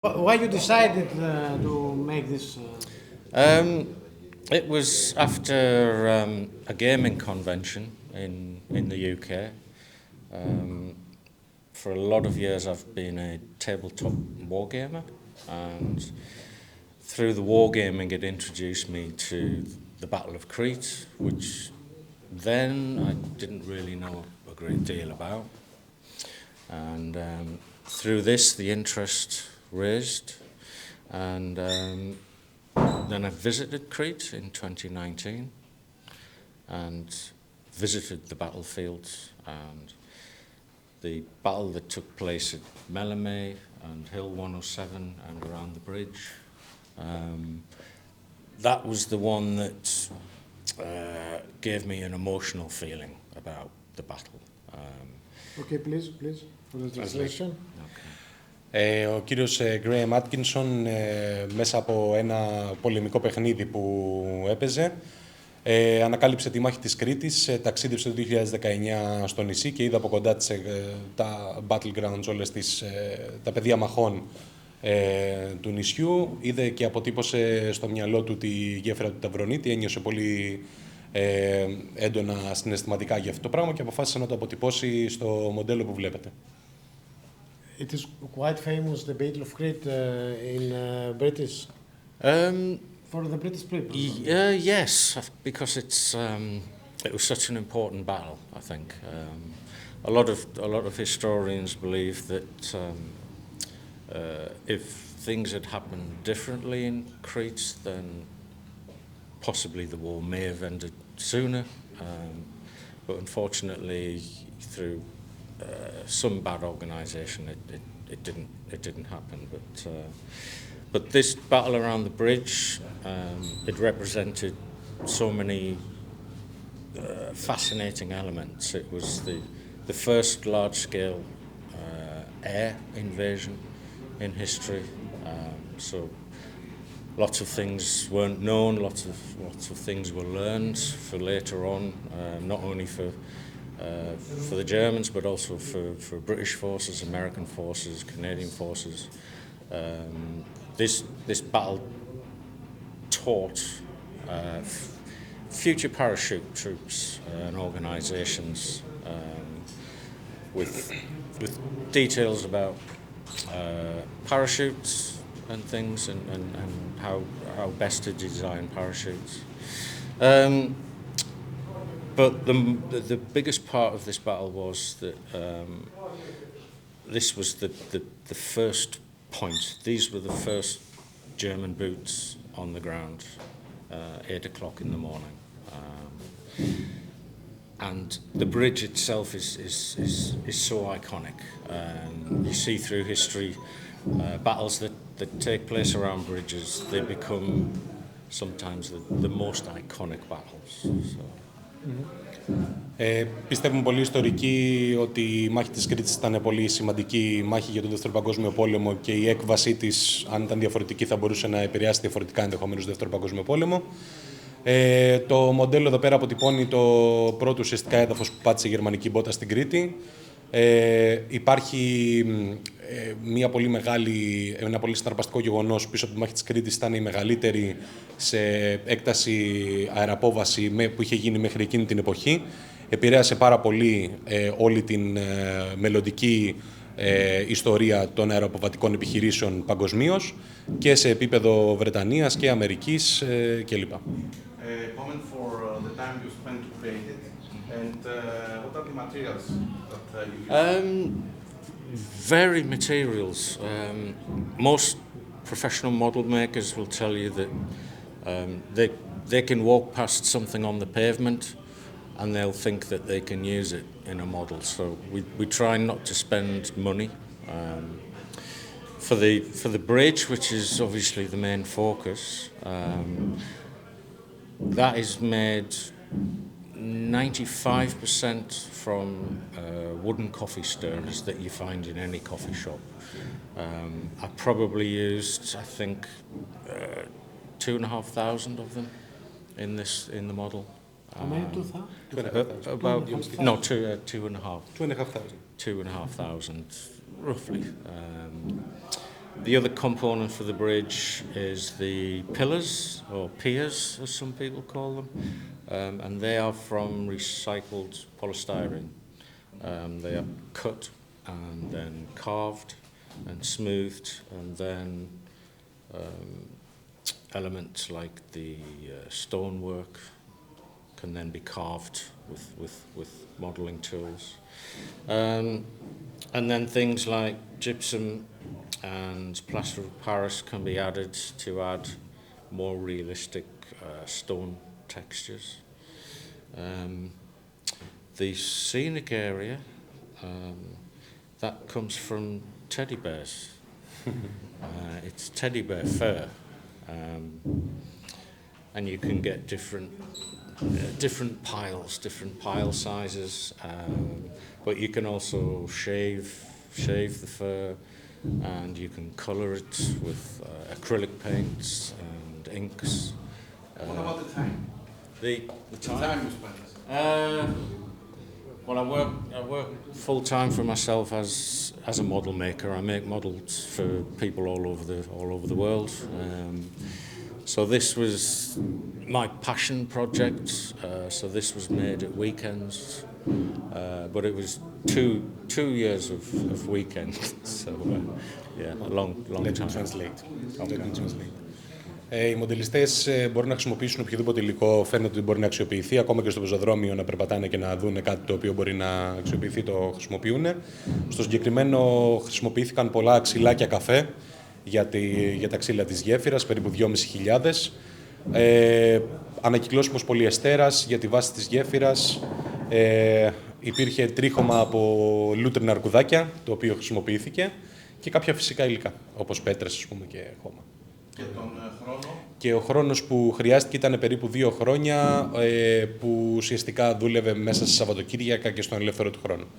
Why you decided to make this? It was after a gaming convention in the UK. For a lot of years I've been a tabletop wargamer, and through the wargaming it introduced me to the Battle of Crete, which then I didn't really know a great deal about. And through this the interest raised, and then I visited Crete in 2019 and visited the battlefields and the battle that took place at Melamé and Hill 107 and around the bridge. That was the one that gave me an emotional feeling about the battle. Okay, please, for the translation. Okay. Ο κύριος Graham Atkinson μέσα από ένα πολεμικό παιχνίδι που έπαιζε ανακάλυψε τη μάχη της Κρήτης, ταξίδευσε το 2019 στο νησί και είδε από κοντά τα battlegrounds, τα πεδία μαχών του νησιού. Είδε και αποτύπωσε στο μυαλό του τη γέφυρα του Ταυρονίτη, ένιωσε πολύ έντονα συναισθηματικά για αυτό το πράγμα και αποφάσισε να το αποτυπώσει στο μοντέλο που βλέπετε. It is quite famous, the Battle of Crete in British. For the British people. Yes, because it was such an important battle. I think a lot of historians believe that if things had happened differently in Crete, then possibly the war may have ended sooner. But unfortunately, through some bad organisation, it didn't happen. But this battle around the bridge, it represented so many fascinating elements. It was the first large-scale air invasion in history. So lots of things weren't known, lots of things were learned for later on, not only for the Germans, but also for British forces, American forces, Canadian forces. This battle taught future parachute troops and organisations with details about parachutes and things and how best to design parachutes. But the biggest part of this battle was that this was the first point. These were the first German boots on the ground, 8 o'clock in the morning. And the bridge itself is so iconic. You see through history battles that take place around bridges, they become sometimes the most iconic battles. So. Πιστεύουν πολλοί ιστορικοί ότι η μάχη της Κρήτης ήταν πολύ σημαντική μάχη για τον Δεύτερο Παγκόσμιο Πόλεμο και η έκβασή της, αν ήταν διαφορετική, θα μπορούσε να επηρεάσει διαφορετικά ενδεχομένως τον Δεύτερο Παγκόσμιο Πόλεμο. Το μοντέλο εδώ πέρα αποτυπώνει το πρώτο ουσιαστικά έδαφος που πάτησε η γερμανική μπότα στην Κρήτη. Υπάρχει ένα πολύ συναρπαστικό γεγονός πίσω από τη μάχη της Κρήτης. Ήταν η μεγαλύτερη σε έκταση αεραπόβαση που είχε γίνει μέχρι εκείνη την εποχή. Επηρέασε πάρα πολύ όλη την μελλοντική ιστορία των αεροποβατικών επιχειρήσεων παγκοσμίως και σε επίπεδο Βρετανίας και Αμερικής κλπ. Comment for the time you spent to create it, and what are the materials that you use? Varied materials. Most professional model makers will tell you that they can walk past something on the pavement and they'll think that they can use it in a model. So we try not to spend money. For the bridge, which is obviously the main focus, that is made 95% from wooden coffee stirrers that you find in any coffee shop. I probably used, I think, 2,500 of them in the model. How many? 2,000? About 2,500. 2,500. 2,500, roughly. The other component for the bridge is the pillars, or piers as some people call them, and they are from recycled polystyrene. They are cut and then carved and smoothed, and then elements like the stonework can then be carved with modelling tools. And then things like gypsum and plaster of Paris can be added to add more realistic stone textures. The scenic area, that comes from teddy bears. It's teddy bear fur, and you can get different piles, different pile sizes, but you can also shave the fur, and you can colour it with acrylic paints and inks. What about the time? The The time you spent. Well, I work full time for myself as a model maker. I make models for people all over the world. So this was my passion project. So this was made at weekends, but it was two years of weekends. So yeah, a long Let time. me translate. Let me translate. Οι μοντελιστές μπορούν να χρησιμοποιήσουν οποιοδήποτε υλικό φαίνεται ότι μπορεί να αξιοποιηθεί, ακόμα και στο πεζοδρόμιο να περπατάνε και να δουν κάτι το οποίο μπορεί να αξιοποιηθεί, το χρησιμοποιούν. Στο συγκεκριμένο χρησιμοποιήθηκαν πολλά ξυλάκια καφέ για τα ξύλα της γέφυρας, περίπου 2.500. Ανακυκλώσιμος πολυεστέρας για τη βάση της γέφυρας. Υπήρχε τρίχωμα από λούτρινα αρκουδάκια, το οποίο χρησιμοποιήθηκε, και κάποια φυσικά υλικά, όπως πέτρες, ας πούμε, και χώμα. Και τον χρόνο. Και ο χρόνος που χρειάστηκε ήταν περίπου 2 χρόνια, που ουσιαστικά δούλευε μέσα σε Σαββατοκύριακα και στον ελεύθερο του χρόνο.